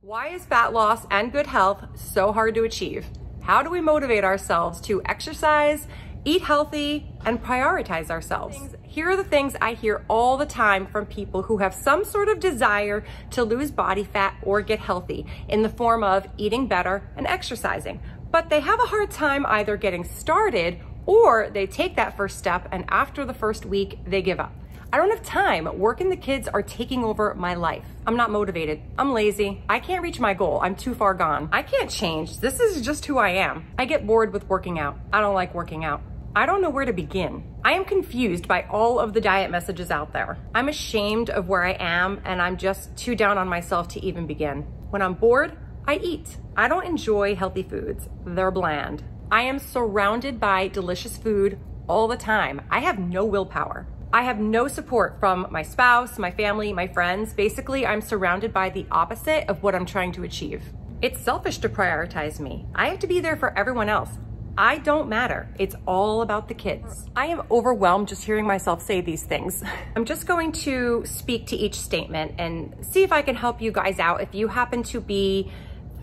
Why is fat loss and good health so hard to achieve? How do we motivate ourselves to exercise, eat healthy, and prioritize ourselves? Here are the things I hear all the time from people who have some sort of desire to lose body fat or get healthy in the form of eating better and exercising. But they have a hard time either getting started or they take that first step and after the first week, they give up. I don't have time. Work and the kids are taking over my life. I'm not motivated. I'm lazy. I can't reach my goal. I'm too far gone. I can't change. This is just who I am. I get bored with working out. I don't like working out. I don't know where to begin. I am confused by all of the diet messages out there. I'm ashamed of where I am and I'm just too down on myself to even begin. When I'm bored, I eat. I don't enjoy healthy foods. They're bland. I am surrounded by delicious food all the time. I have no willpower. I have no support from my spouse, my family, my friends. Basically, I'm surrounded by the opposite of what I'm trying to achieve. It's selfish to prioritize me. I have to be there for everyone else. I don't matter. It's all about the kids. I am overwhelmed just hearing myself say these things. I'm just going to speak to each statement and see if I can help you guys out if you happen to be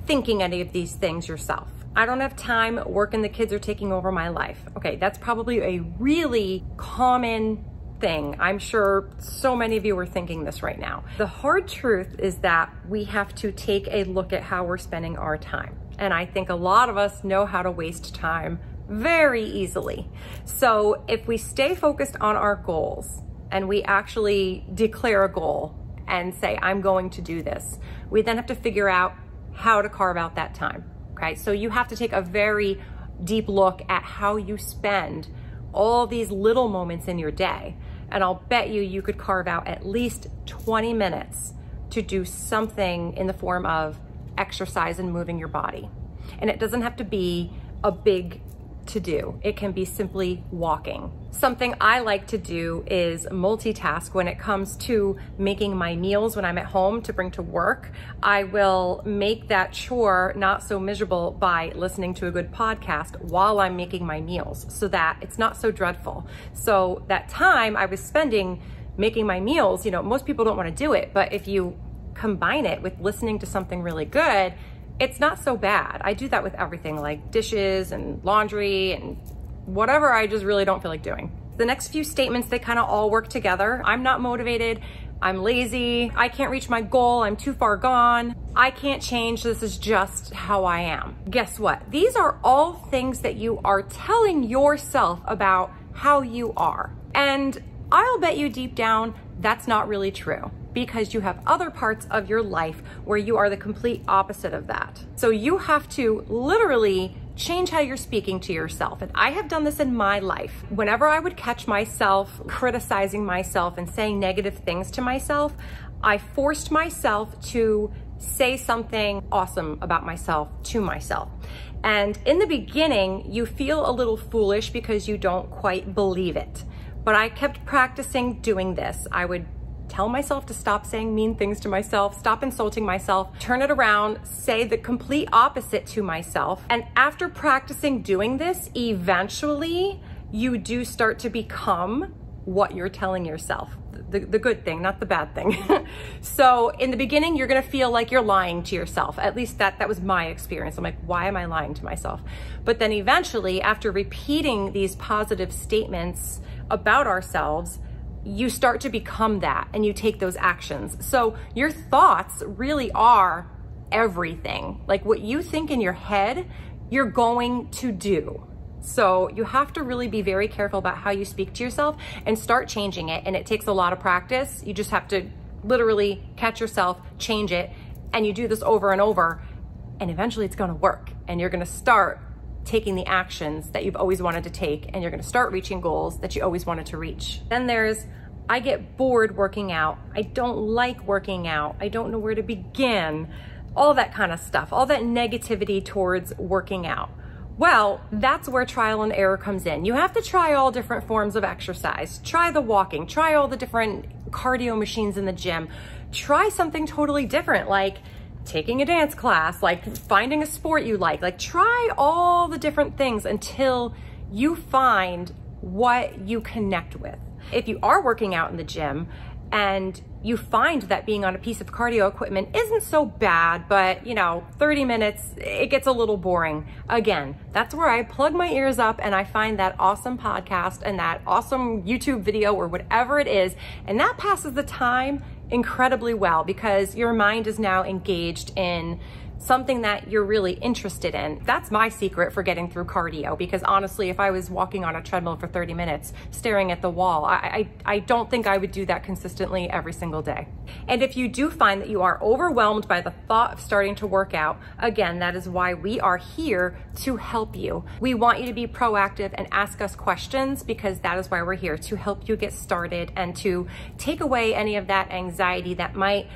thinking any of these things yourself. I don't have time, work and the kids are taking over my life. Okay, that's probably a really common thing. I'm sure so many of you are thinking this right now. The hard truth is that we have to take a look at how we're spending our time. And I think a lot of us know how to waste time very easily. So if we stay focused on our goals and we actually declare a goal and say, I'm going to do this, we then have to figure out how to carve out that time. Okay, so you have to take a very deep look at how you spend all these little moments in your day. And I'll bet you could carve out at least 20 minutes to do something in the form of exercise and moving your body. And it doesn't have to be a big to-do. It can be simply walking. Something I like to do is multitask when it comes to making my meals when I'm at home to bring to work. I will make that chore not so miserable by listening to a good podcast while I'm making my meals so that it's not so dreadful. So that time I was spending making my meals, you know, most people don't want to do it, but if you combine it with listening to something really good, it's not so bad. I do that with everything like dishes and laundry and whatever I just really don't feel like doing. The next few statements, they kind of all work together. I'm not motivated. I'm lazy. I can't reach my goal. I'm too far gone. I can't change. This is just how I am. Guess what? These are all things that you are telling yourself about how you are. And I'll bet you deep down, that's not really true, because you have other parts of your life where you are the complete opposite of that. So you have to literally change how you're speaking to yourself. And I have done this in my life. Whenever I would catch myself criticizing myself and saying negative things to myself, I forced myself to say something awesome about myself to myself. And in the beginning, you feel a little foolish because you don't quite believe it. But I kept practicing doing this. I would tell myself to stop saying mean things to myself, stop insulting myself, turn it around, say the complete opposite to myself. And after practicing doing this, eventually you do start to become what you're telling yourself. The good thing, not the bad thing. So in the beginning, you're gonna feel like you're lying to yourself. At least that was my experience. I'm like, why am I lying to myself? But then eventually, after repeating these positive statements about ourselves, you start to become that and you take those actions. So your thoughts really are everything. Like what you think in your head, you're going to do. So you have to really be very careful about how you speak to yourself and start changing it. And it takes a lot of practice. You just have to literally catch yourself, change it, and you do this over and over, and eventually it's gonna work. And you're gonna start taking the actions that you've always wanted to take, and you're gonna start reaching goals that you always wanted to reach. Then there's, I get bored working out. I don't like working out. I don't know where to begin. All that kind of stuff, all that negativity towards working out. Well, that's where trial and error comes in. You have to try all different forms of exercise. Try the walking, try all the different cardio machines in the gym. Try something totally different, like taking a dance class, like finding a sport you like try all the different things until you find what you connect with. If you are working out in the gym and you find that being on a piece of cardio equipment isn't so bad, but 30 minutes, it gets a little boring. Again, that's where I plug my ears up and I find that awesome podcast and that awesome YouTube video or whatever it is, and that passes the time incredibly well because your mind is now engaged in something that you're really interested in. That's my secret for getting through cardio, because honestly, if I was walking on a treadmill for 30 minutes staring at the wall, I don't think I would do that consistently every single day. And if you do find that you are overwhelmed by the thought of starting to work out, again, that is why we are here to help you. We want you to be proactive and ask us questions, because that is why we're here, to help you get started and to take away any of that anxiety that might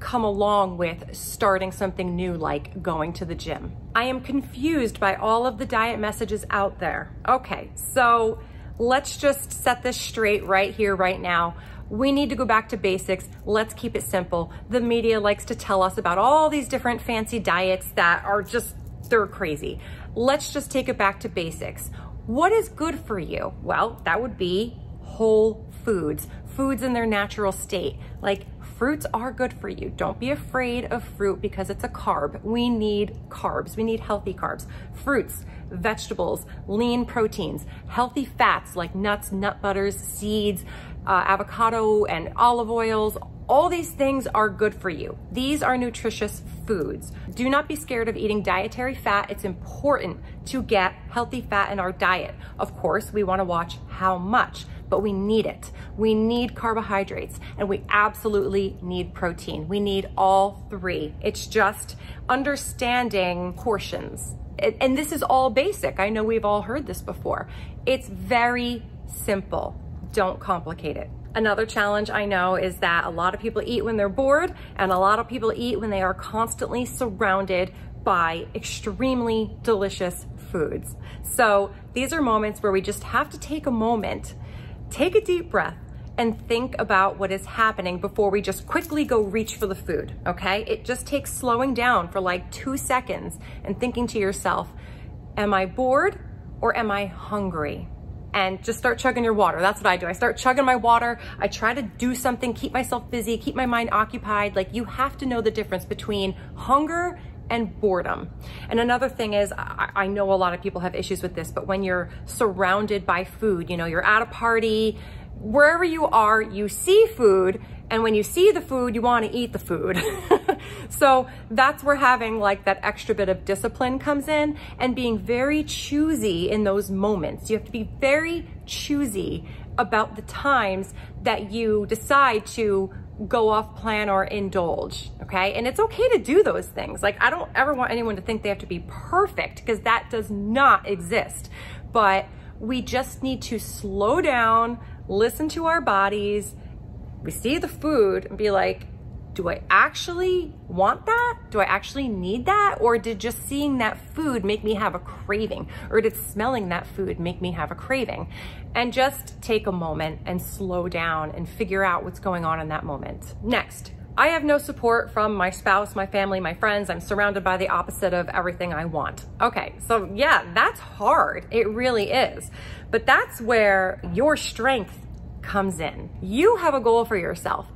come along with starting something new like going to the gym. I am confused by all of the diet messages out there. Okay, so let's just set this straight right here, right now. We need to go back to basics. Let's keep it simple. The media likes to tell us about all these different fancy diets that are just, they're crazy. Let's just take it back to basics. What is good for you? Well, that would be whole foods, foods in their natural state. Like, fruits are good for you. Don't be afraid of fruit because it's a carb. We need carbs. We need healthy carbs. Fruits, vegetables, lean proteins, healthy fats like nuts, nut butters, seeds, avocado and olive oils. All these things are good for you. These are nutritious foods. Do not be scared of eating dietary fat. It's important to get healthy fat in our diet. Of course, we want to watch how much, but we need it. We need carbohydrates and we absolutely need protein. We need all three. It's just understanding portions. And this is all basic. I know we've all heard this before. It's very simple. Don't complicate it. Another challenge I know is that a lot of people eat when they're bored, and a lot of people eat when they are constantly surrounded by extremely delicious foods. So these are moments where we just have to take a moment, take a deep breath, and think about what is happening before we just quickly go reach for the food, okay? It just takes slowing down for like 2 seconds and thinking to yourself, am I bored or am I hungry? And just start chugging your water. That's what I do. I start chugging my water. I try to do something, keep myself busy, keep my mind occupied. Like, you have to know the difference between hunger and boredom. And another thing is, I know a lot of people have issues with this, but when you're surrounded by food, you're at a party, wherever you are, you see food, and when you see the food, you want to eat the food. So that's where having like that extra bit of discipline comes in, and being very choosy in those moments. You have to be very choosy about the times that you decide to go off plan or indulge, okay? And it's okay to do those things. Like, I don't ever want anyone to think they have to be perfect, because that does not exist. But we just need to slow down, listen to our bodies. We see the food and be like, do I actually want that? Do I actually need that? Or did just seeing that food make me have a craving? Or did smelling that food make me have a craving? And just take a moment and slow down and figure out what's going on in that moment. Next, I have no support from my spouse, my family, my friends. I'm surrounded by the opposite of everything I want. Okay, so yeah, that's hard. It really is. But that's where your strength comes in. You have a goal for yourself.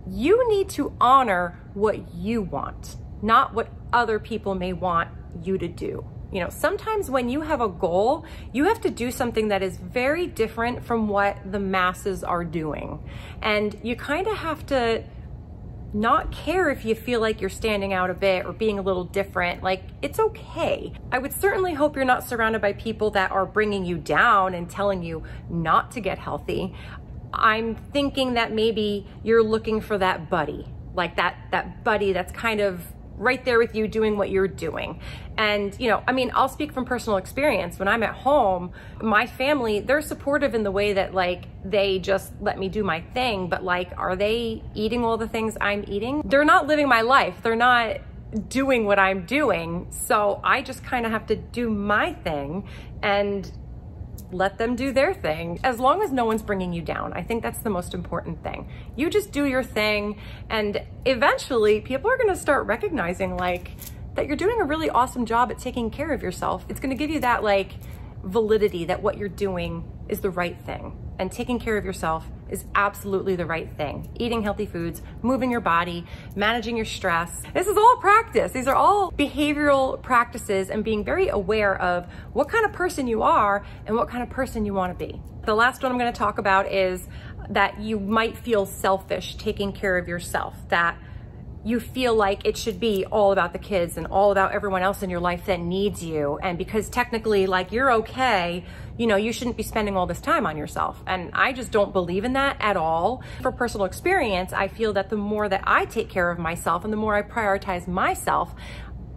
You need to honor what you want, not what other people may want you to do. Sometimes when you have a goal, you have to do something that is very different from what the masses are doing. And you kind of have to not care if you feel like you're standing out a bit or being a little different. Like, it's okay. I would certainly hope you're not surrounded by people that are bringing you down and telling you not to get healthy. I'm thinking that maybe you're looking for that buddy, like that buddy that's kind of right there with you doing what you're doing. And, I'll speak from personal experience. When I'm at home, my family, they're supportive in the way that like, they just let me do my thing, but like, are they eating all the things I'm eating? They're not living my life. They're not doing what I'm doing. So I just kind of have to do my thing and let them do their thing, as long as no one's bringing you down. I think that's the most important thing. You just do your thing, and eventually people are gonna start recognizing like that you're doing a really awesome job at taking care of yourself. It's gonna give you that like validity that what you're doing is the right thing. And taking care of yourself is absolutely the right thing. Eating healthy foods, moving your body, managing your stress. This is all practice. These are all behavioral practices and being very aware of what kind of person you are and what kind of person you want to be. The last one I'm going to talk about is that you might feel selfish taking care of yourself, that you feel like it should be all about the kids and all about everyone else in your life that needs you. And because technically, like, you're okay, you know, you shouldn't be spending all this time on yourself. And I just don't believe in that at all. For personal experience, I feel that the more that I take care of myself and the more I prioritize myself,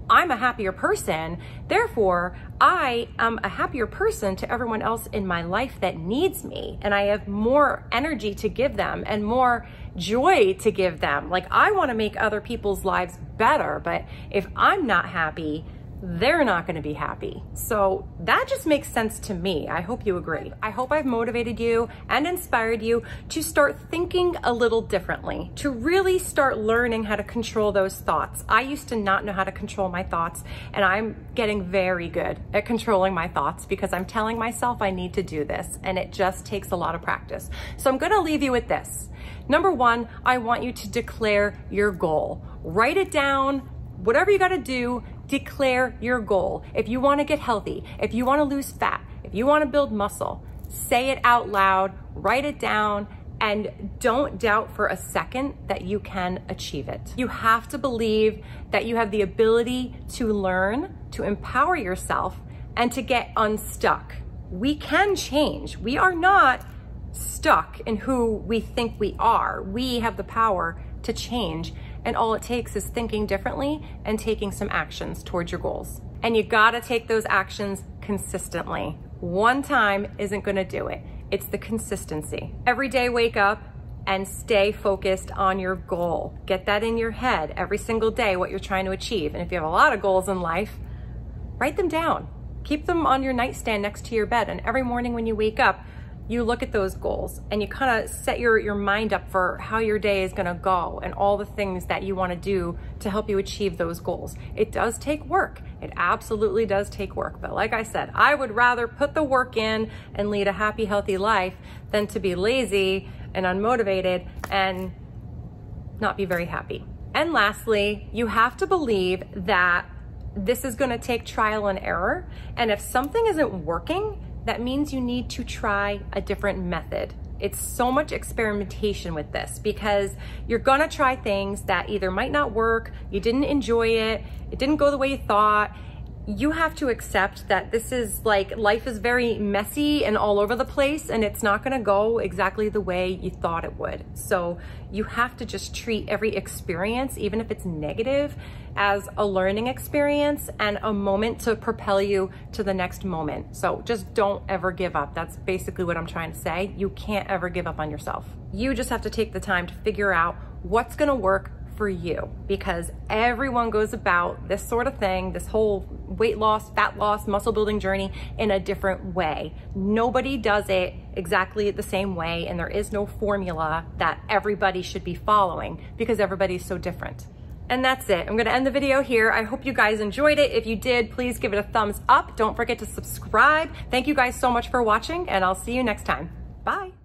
I'm a happier person. Therefore, I am a happier person to everyone else in my life that needs me. And I have more energy to give them and more joy to give them. Like, I want to make other people's lives better, but if I'm not happy, they're not going to be happy. So that just makes sense to me. I hope you agree. I hope I've motivated you and inspired you to start thinking a little differently, to really start learning how to control those thoughts. I used to not know how to control my thoughts, and I'm getting very good at controlling my thoughts because I'm telling myself I need to do this, and it just takes a lot of practice. So I'm going to leave you with this. Number one, I want you to declare your goal. Write it down. Whatever you got to do, declare your goal. If you want to get healthy, if you want to lose fat, if you want to build muscle, say it out loud, write it down, and don't doubt for a second that you can achieve it. You have to believe that you have the ability to learn, to empower yourself, and to get unstuck. We can change. We are not stuck in who we think we are. We have the power to change, and all it takes is thinking differently and taking some actions towards your goals. And you gotta take those actions consistently. One time isn't gonna do it. It's the consistency. Every day, wake up and stay focused on your goal. Get that in your head every single day, what you're trying to achieve. And if you have a lot of goals in life, write them down. Keep them on your nightstand next to your bed, and every morning when you wake up, you look at those goals and you kind of set your mind up for how your day is gonna go and all the things that you wanna do to help you achieve those goals. It does take work. It absolutely does take work. But like I said, I would rather put the work in and lead a happy, healthy life than to be lazy and unmotivated and not be very happy. And lastly, you have to believe that this is gonna take trial and error. And if something isn't working, that means you need to try a different method. It's so much experimentation with this because you're gonna try things that either might not work, you didn't enjoy it, it didn't go the way you thought. You have to accept that this is like, life is very messy and all over the place, and it's not gonna go exactly the way you thought it would. So you have to just treat every experience, even if it's negative, as a learning experience and a moment to propel you to the next moment. So just don't ever give up. That's basically what I'm trying to say. You can't ever give up on yourself. You just have to take the time to figure out what's gonna work for you, because everyone goes about this sort of thing, this whole weight loss, fat loss, muscle building journey in a different way. Nobody does it exactly the same way, and there is no formula that everybody should be following because everybody's so different. And that's it. I'm gonna end the video here. I hope you guys enjoyed it. If you did, please give it a thumbs up. Don't forget to subscribe. Thank you guys so much for watching, and I'll see you next time. Bye.